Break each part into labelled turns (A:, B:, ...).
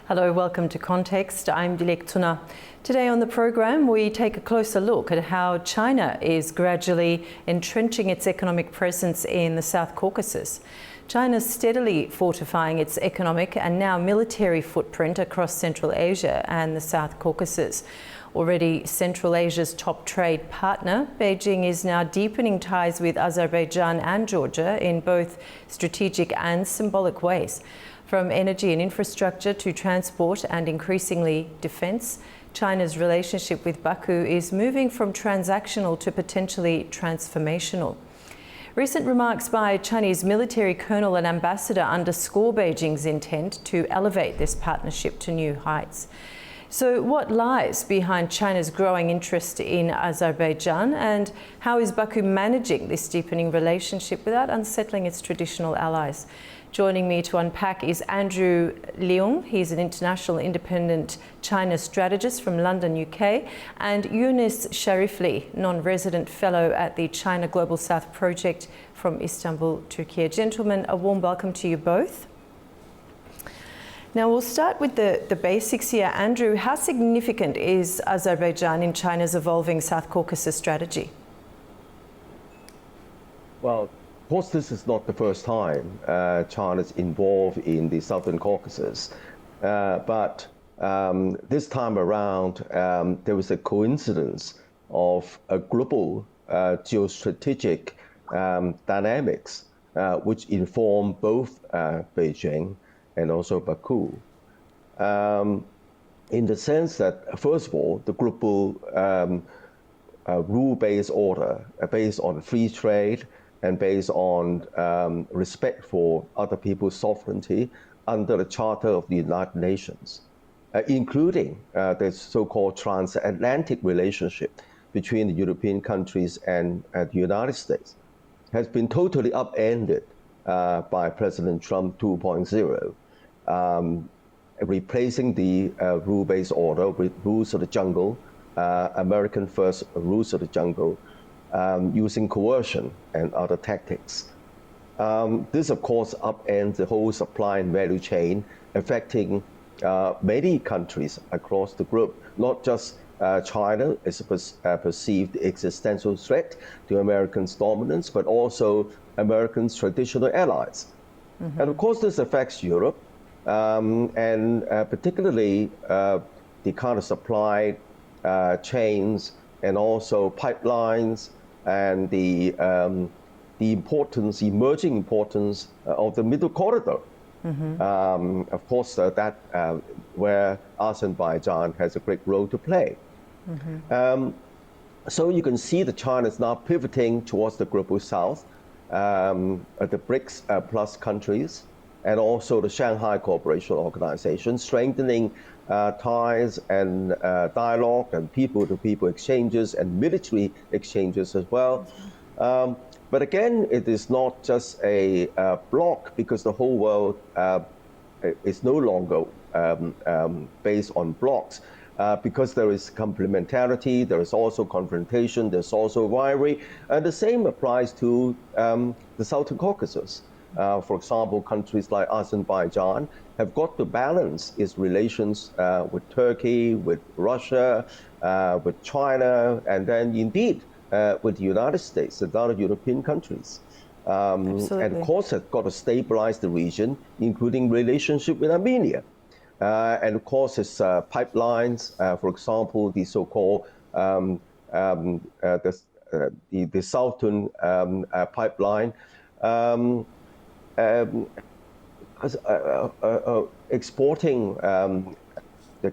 A: Hello, welcome to Context. I'm Dilek Tuna. Today on the program, we take a closer look at how China is gradually entrenching its economic presence in the South Caucasus. China's steadily fortifying its economic and now military footprint across Central Asia and the South Caucasus. Already Central Asia's top trade partner, Beijing is now deepening ties with Azerbaijan and Georgia in both strategic and symbolic ways. From energy and infrastructure to transport and increasingly defence, China's relationship with Baku is moving from transactional to potentially transformational. Recent remarks by Chinese military colonel and ambassador underscore Beijing's intent to elevate this partnership to new heights. So what lies behind China's growing interest in Azerbaijan, and how is Baku managing this deepening relationship without unsettling its traditional allies? Joining me to unpack is Andrew Leung. He's an international independent China strategist from London, UK, and Yunus Sharifli, non-resident fellow at the China Global South Project from Istanbul, Turkey. Gentlemen, a warm welcome to you both. Now we'll start with the basics here. Andrew, how significant is Azerbaijan in China's evolving South Caucasus strategy?
B: Well, of course, this is not the first time China's involved in the Southern Caucasus, but this time around there was a coincidence of a global geostrategic dynamics which inform both Beijing and also Baku, in the sense that, first of all, the global rule-based order based on free trade and based on respect for other people's sovereignty under the Charter of the United Nations, including the so-called transatlantic relationship between the European countries and the United States, has been totally upended by President Trump 2.0, replacing the rule-based order with rules of the jungle, American first rules of the jungle, using coercion and other tactics. This, of course, upends the whole supply and value chain, affecting many countries across the globe, not just China is a perceived existential threat to Americans' dominance, but also Americans' traditional allies. Mm-hmm. And of course, this affects Europe, and particularly the kind of supply chains and also pipelines, and the emerging importance of the middle corridor. Mm-hmm. Of course, where Azerbaijan has a great role to play. Mm-hmm. So you can see that China is now pivoting towards the global south, the BRICS plus countries, and also the Shanghai Cooperation Organization, strengthening ties and dialogue and people-to-people exchanges and military exchanges as well. But again, it is not just a bloc, because the whole world is no longer based on blocs, because there is complementarity, there is also confrontation, there's also rivalry, and the same applies to the Southern Caucasus. For example, countries like Azerbaijan have got to balance its relations with Turkey, with Russia, with China, and then indeed with the United States and other European countries. And of course, has got to stabilize the region, including relationship with Armenia. And of course, its pipelines, for example, the so-called the Southern pipeline, exporting the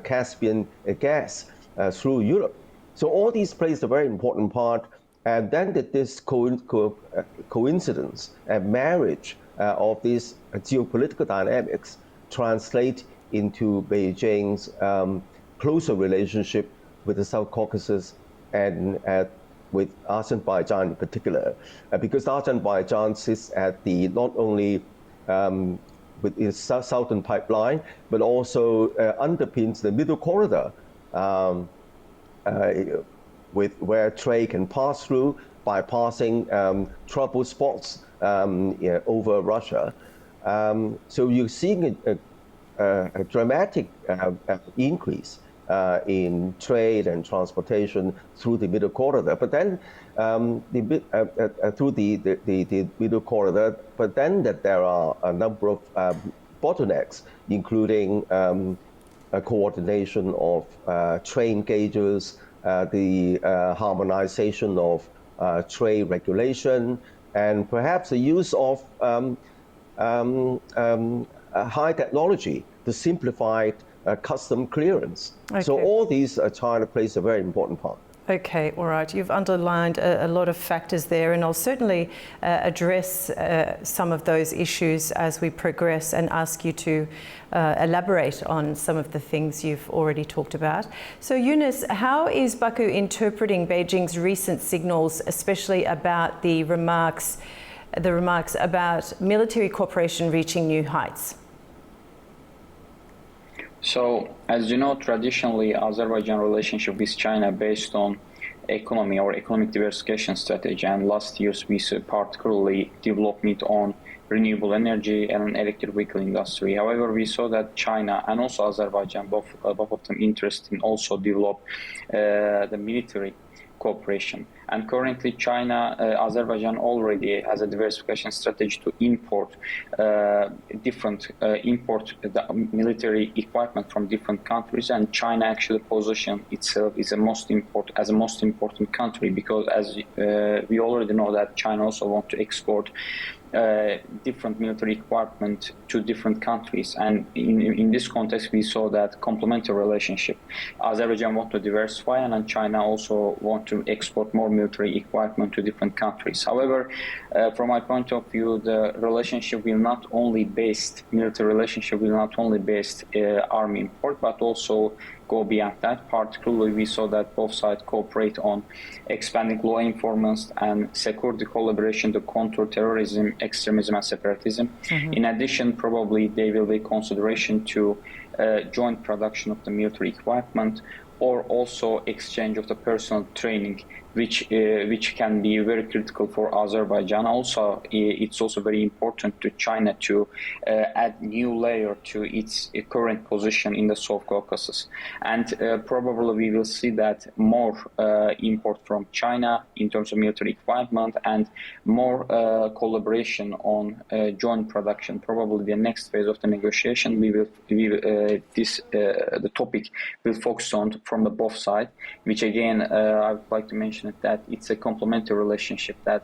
B: Caspian gas through Europe. So all these plays a very important part. And then this coincidence and marriage of these geopolitical dynamics translate into Beijing's closer relationship with the South Caucasus and with Azerbaijan in particular, because Azerbaijan sits at the not only with its southern pipeline, but also underpins the middle corridor, with where trade can pass through, bypassing trouble spots over Russia. So you're seeing a dramatic increase in trade and transportation through the middle corridor, but then through the middle corridor, but then that there are a number of bottlenecks, including a coordination of train gauges, the harmonization of trade regulation, and perhaps the use of high technology to simplify custom clearance.
A: Okay.
B: So all these, China plays a very important part.
A: Okay, all right. You've underlined a lot of factors there, and I'll certainly address some of those issues as we progress and ask you to elaborate on some of the things you've already talked about. So Yunus, how is Baku interpreting Beijing's recent signals, especially about the remarks about military cooperation reaching new heights?
C: So, as you know, traditionally, Azerbaijan relationship with China based on economy or economic diversification strategy, and last years we saw particularly development on renewable energy and electric vehicle industry. However, we saw that China and also Azerbaijan, both of them interested in also develop the military cooperation. And currently, China, Azerbaijan already has a diversification strategy to import military equipment from different countries. And China actually positions itself as a most important country, because as we already know that China also wants to export different military equipment to different countries, and in this context we saw that complementary relationship. Azerbaijan want to diversify, and then China also want to export more military equipment to different countries. However, from my point of view, the relationship will not only based army import, but also go beyond that. Particularly, we saw that both sides cooperate on expanding law enforcement and security collaboration to counter terrorism, extremism, and separatism. Mm-hmm. In addition, probably there will be consideration to joint production of the military equipment, or also exchange of the personal training, which can be very critical for Azerbaijan. Also, it's also very important to China to add new layer to its current position in the South Caucasus. And probably we will see that more import from China in terms of military equipment, and more collaboration on joint production. Probably the next phase of the negotiation, the topic will focus on from the both sides, which again, I would like to mention that it's a complementary relationship that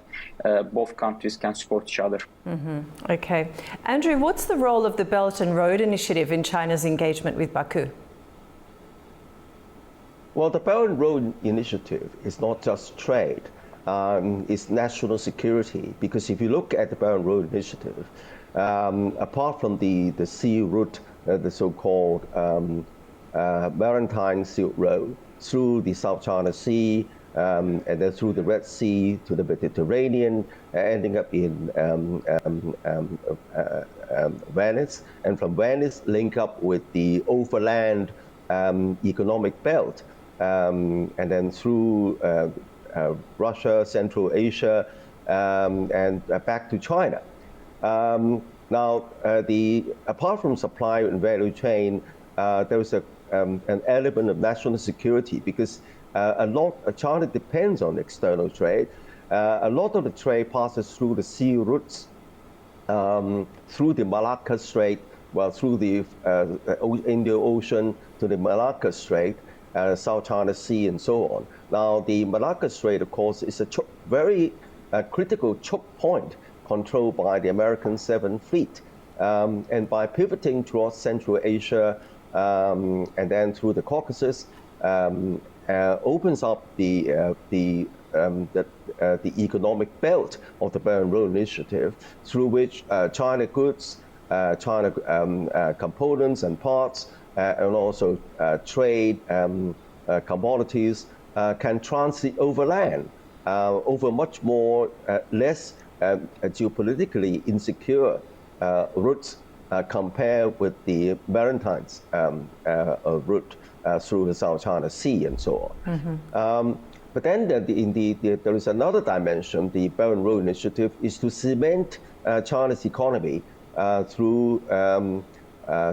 C: both countries can support each other.
A: Mm-hmm. Okay. Andrew, what's the role of the Belt and Road Initiative in China's engagement with Baku?
B: Well, the Belt and Road Initiative is not just trade, it's national security, because if you look at the Belt and Road Initiative, apart from the sea route, the so-called maritime Silk Road through the South China Sea, and then through the Red Sea to the Mediterranean, ending up in Venice, and from Venice link up with the overland economic belt, and then through Russia, Central Asia, and back to China. Now, apart from supply and value chain, there is an element of national security, because China depends on external trade. A lot of the trade passes through the sea routes, through the Malacca Strait, through the Indian Ocean to the Malacca Strait, South China Sea, and so on. Now, the Malacca Strait, of course, is a very critical choke point controlled by the American 7th Fleet. And by pivoting towards Central Asia and then through the Caucasus, opens up the economic belt of the Belt and Road Initiative, through which China goods, China components and parts, and also trade commodities can transit overland over much more less geopolitically insecure routes compared with the maritime route through the South China Sea and so on. Mm-hmm. But then there is another dimension. The Belt and Road Initiative is to cement China's economy through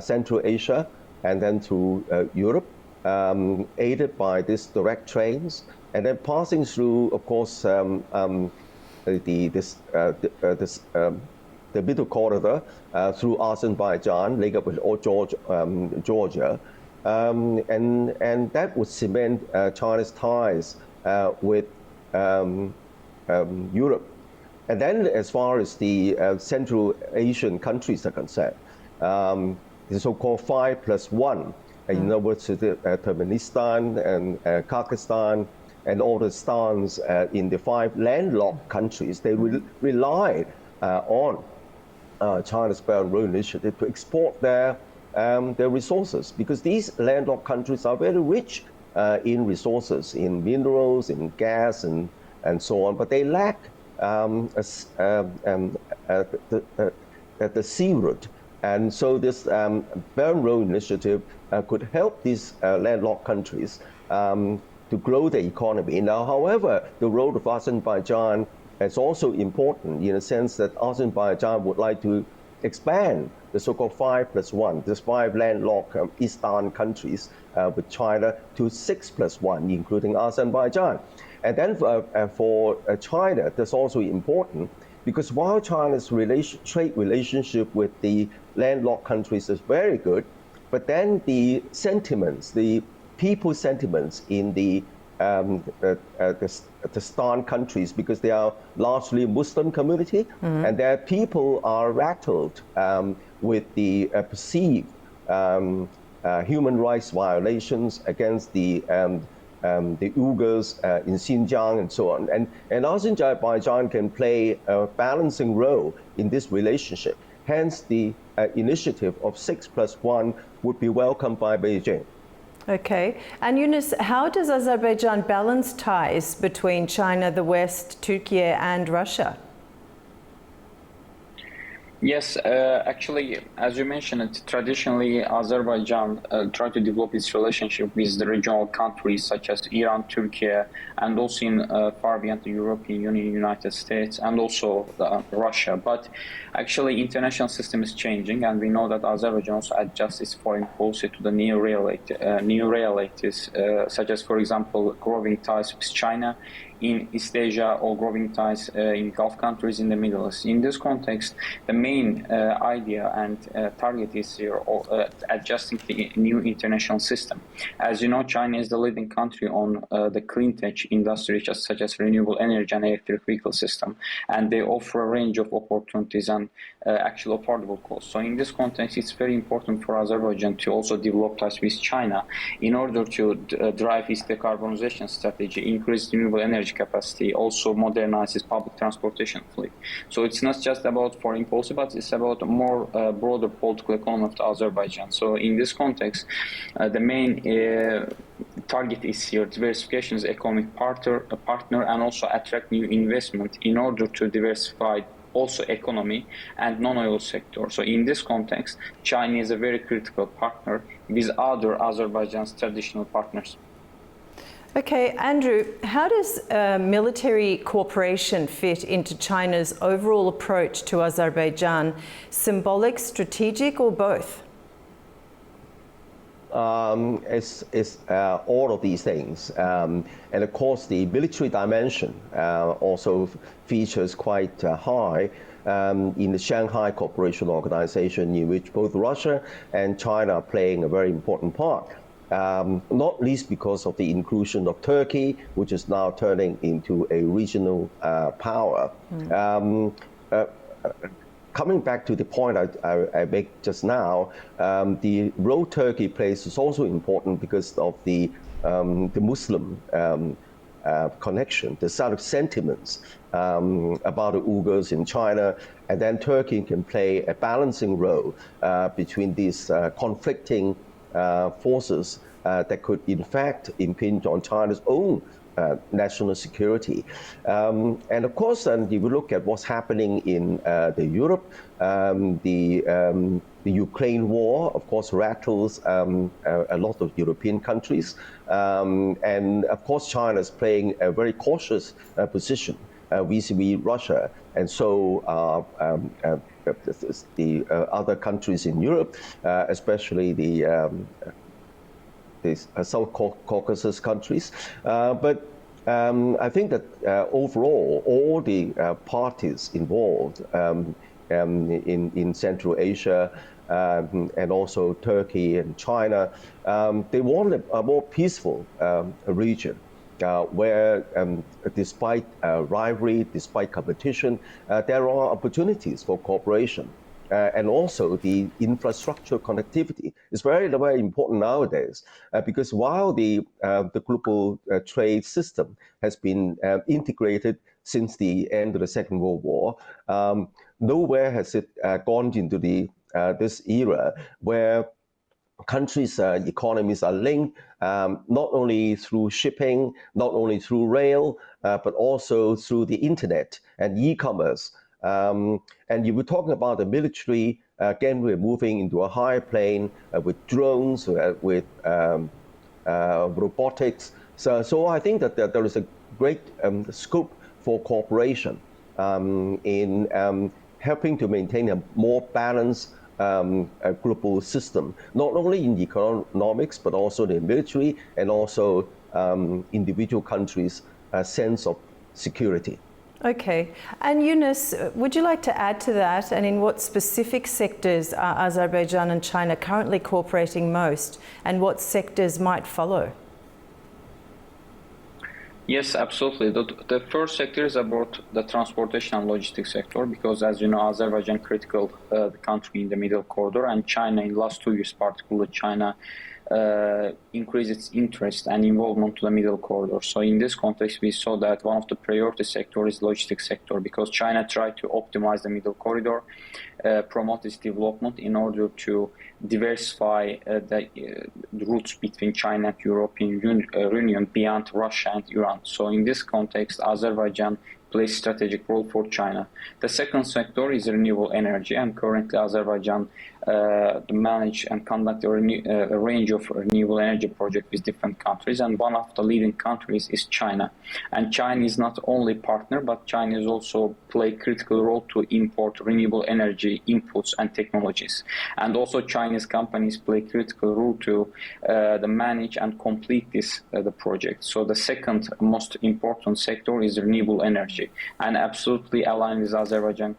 B: Central Asia and then to Europe, aided by these direct trains, and then passing through, of course, the middle corridor through Azerbaijan, linked up with Georgia, and that would cement China's ties with Europe. And then, as far as the Central Asian countries are concerned, the so-called 5+1, in other words, Turkmenistan and Kyrgyzstan and all the stans in the 5 landlocked countries, they rely on China's Belt and Road Initiative to export their resources, because these landlocked countries are very rich in resources, in minerals, in gas, and so on, but they lack the sea route. And so this Belt and Road Initiative could help these landlocked countries to grow their economy. Now, however, the role of Azerbaijan is also important in the sense that Azerbaijan would like to expand the so-called 5+1, this 5 landlocked Eastern countries with China, to 6+1, including Azerbaijan. And then for China, that's also important, because while China's trade relationship with the landlocked countries is very good, but then the sentiments, the people's sentiments in the Stan countries, because they are largely Muslim community, and their people are rattled with the perceived human rights violations against the Uyghurs in Xinjiang and so on. And Azerbaijan can play a balancing role in this relationship. Hence, the initiative of 6+1 would be welcomed by Beijing.
A: Okay. And Yunus, how does Azerbaijan balance ties between China, the West, Turkey, and Russia?
C: Yes, actually, as you mentioned, traditionally Azerbaijan tried to develop its relationship with the regional countries such as Iran, Turkey, and also in far beyond the European Union, United States, and also Russia. But actually, international system is changing, and we know that Azerbaijan also adjusts its foreign policy to the new realities, such as, for example, growing ties with China in East Asia or growing ties in Gulf countries in the Middle East. In this context, the main idea and target is here adjusting the new international system. As you know, China is the leading country on the clean tech industry, such as renewable energy and electric vehicle system, and they offer a range of opportunities and actual affordable costs. So in this context, it's very important for Azerbaijan to also develop ties with China in order to drive its decarbonization strategy, increase renewable energy capacity, also modernize its public transportation fleet. So it's not just about foreign policy, but it's about a more broader political economy of Azerbaijan. So in this context, the main target is here diversification as economic partner, and also attract new investment in order to diversify also economy and non-oil sector. So in this context, China is a very critical partner with other Azerbaijan's traditional partners.
A: Okay, Andrew, how does military cooperation fit into China's overall approach to Azerbaijan? Symbolic, strategic, or both?
B: It's all of these things. And of course, the military dimension also features quite high in the Shanghai Cooperation Organization, in which both Russia and China are playing a very important part. Not least because of the inclusion of Turkey, which is now turning into a regional power. Coming back to the point I make just now, the role Turkey plays is also important because of the Muslim connection, the sort of sentiments about the Uyghurs in China, and then Turkey can play a balancing role between these conflicting forces that could in fact impinge on China's own national security. And of course, if you look at what's happening in Europe, the Ukraine war, of course, rattles a lot of European countries. And of course, China is playing a very cautious position vis-a-vis Russia, and so the other countries in Europe, especially the South Caucasus countries. But I think that overall, all the parties involved in Central Asia and also Turkey and China, they want a more peaceful region. Where despite rivalry, despite competition, there are opportunities for cooperation. And also the infrastructure connectivity is very, very important nowadays because while the global trade system has been integrated since the end of the Second World War, nowhere has it gone into this era where countries' economies are linked not only through shipping, not only through rail, but also through the internet and e-commerce. And you were talking about the military. Again, we're moving into a higher plane with drones, with robotics. So I think that there is a great scope for cooperation in helping to maintain a more balanced a global system, not only in economics, but also the military and also individual countries' sense of security.
A: Okay. And Yunus, would you like to add to that? And in what specific sectors are Azerbaijan and China currently cooperating most, and what sectors might follow?
C: Yes, absolutely. The first sector is about the transportation and logistics sector, because as you know, Azerbaijan critical country in the middle corridor, and China in the last 2 years, particularly China, increased its interest and involvement to the middle corridor. So in this context, we saw that one of the priority sectors is logistics sector, because China tried to optimize the middle corridor, promote its development in order to diversify the routes between China and European Union beyond Russia and Iran. So in this context, Azerbaijan plays strategic role for China. The second sector is renewable energy, and currently Azerbaijan manage and conduct a range of renewable energy projects with different countries, and one of the leading countries is China. And China is not only partner, but China is also play critical role to import renewable energy inputs and technologies. And also Chinese companies play critical role to manage and complete the project. So the second most important sector is renewable energy, and absolutely aligned with Azerbaijan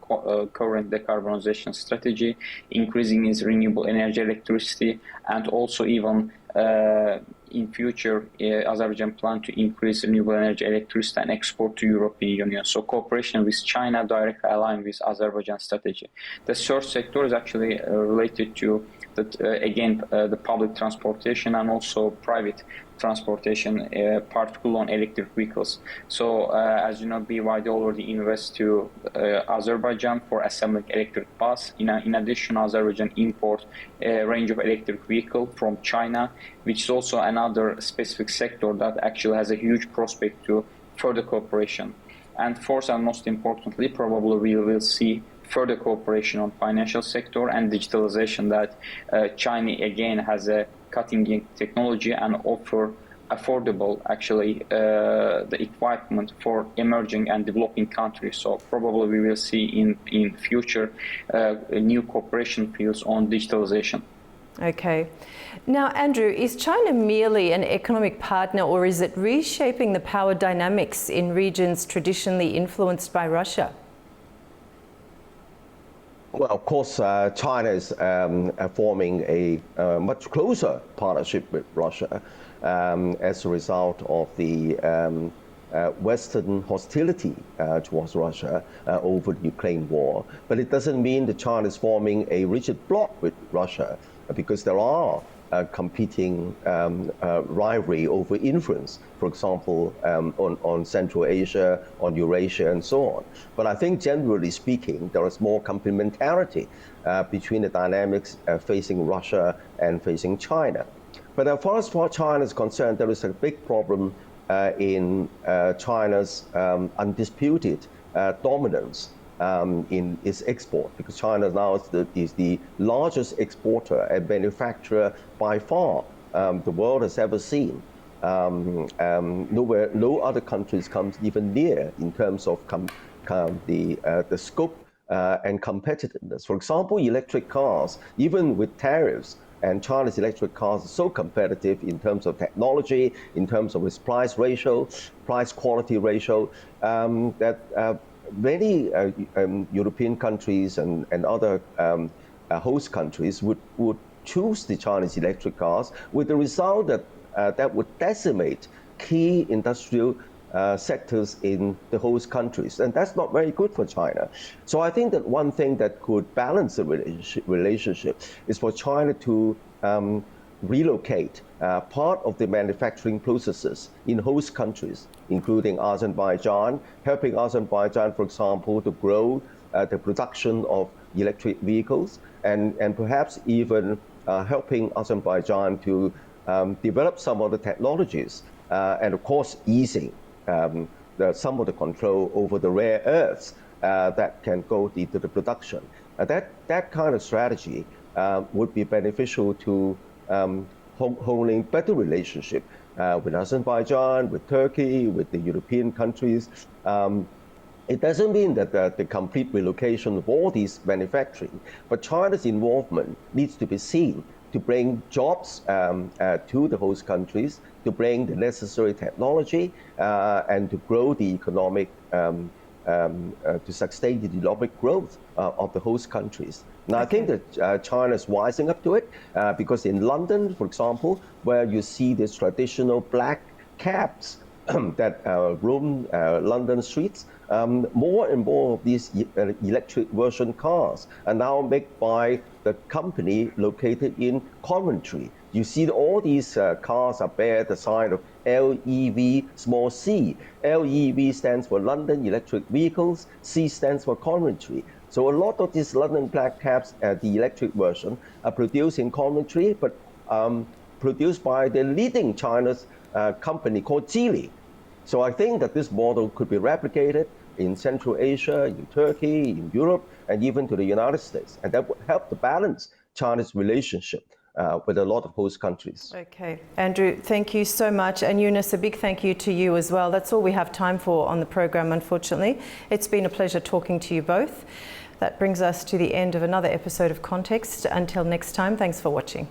C: current decarbonization strategy, increasing its renewable energy electricity, and also even in future, Azerbaijan plan to increase renewable energy electricity and export to European Union. So cooperation with China directly aligned with Azerbaijan strategy. The third sector is actually related to the public transportation and also private transportation, particularly on electric vehicles. So as you know, BYD already invests to Azerbaijan for assembling electric bus. In addition, Azerbaijan import a range of electric vehicles from China, which is also another specific sector that actually has a huge prospect to further cooperation. And fourth and most importantly, probably we will see further cooperation on financial sector and digitalization, that China again has a cutting-edge technology and offer affordable the equipment for emerging and developing countries. So probably we will see in future new cooperation fields on digitalization.
A: Okay. Now, Andrew, is China merely an economic partner, or is it reshaping the power dynamics in regions traditionally influenced by Russia?
B: Well, of course, China is forming a much closer partnership with Russia as a result of the Western hostility towards Russia over the Ukraine war. But it doesn't mean that China is forming a rigid bloc with Russia, because there are competing rivalry over influence, for example, on Central Asia, on Eurasia, and so on. But I think generally speaking, there is more complementarity between the dynamics facing Russia and facing China. But as far as China is concerned, there is a big problem in China's undisputed dominance in its export, because China now is the largest exporter and manufacturer by far the world has ever seen. no other countries comes even near in terms of the scope and competitiveness. For example, electric cars, even with tariffs, and China's electric cars are so competitive in terms of technology, in terms of its price quality ratio, that many European countries and other host countries would choose the Chinese electric cars, with the result that that would decimate key industrial sectors in the host countries. And that's not very good for China. So I think that one thing that could balance the relationship is for China to relocate part of the manufacturing processes in host countries, including Azerbaijan, helping Azerbaijan, for example, to grow the production of electric vehicles, and perhaps even helping Azerbaijan to develop some of the technologies, and of course easing some of the control over the rare earths that can go into the production. That kind of strategy would be beneficial to holding better relationship with Azerbaijan, with Turkey, with the European countries. It doesn't mean that the complete relocation of all these manufacturing, but China's involvement needs to be seen to bring jobs to the host countries, to bring the necessary technology, and to grow the economic, to sustain the economic growth of the host countries. Now, I think that China is wising up to it, because in London, for example, where you see these traditional black cabs that roam London streets, more and more of these electric version cars are now made by the company located in Coventry. You see all these cars bear the sign of LEV small c. LEV stands for London Electric Vehicles, C stands for Coventry. So a lot of these London black cabs, the electric version, are produced in Coventry, but produced by the leading China's company called Geely. So I think that this model could be replicated in Central Asia, in Turkey, in Europe, and even to the United States. And that would help to balance China's relationship with a lot of host countries.
A: Okay, Andrew, thank you so much. And Eunice, a big thank you to you as well. That's all we have time for on the program, unfortunately. It's been a pleasure talking to you both. That brings us to the end of another episode of Context. Until next time, thanks for watching.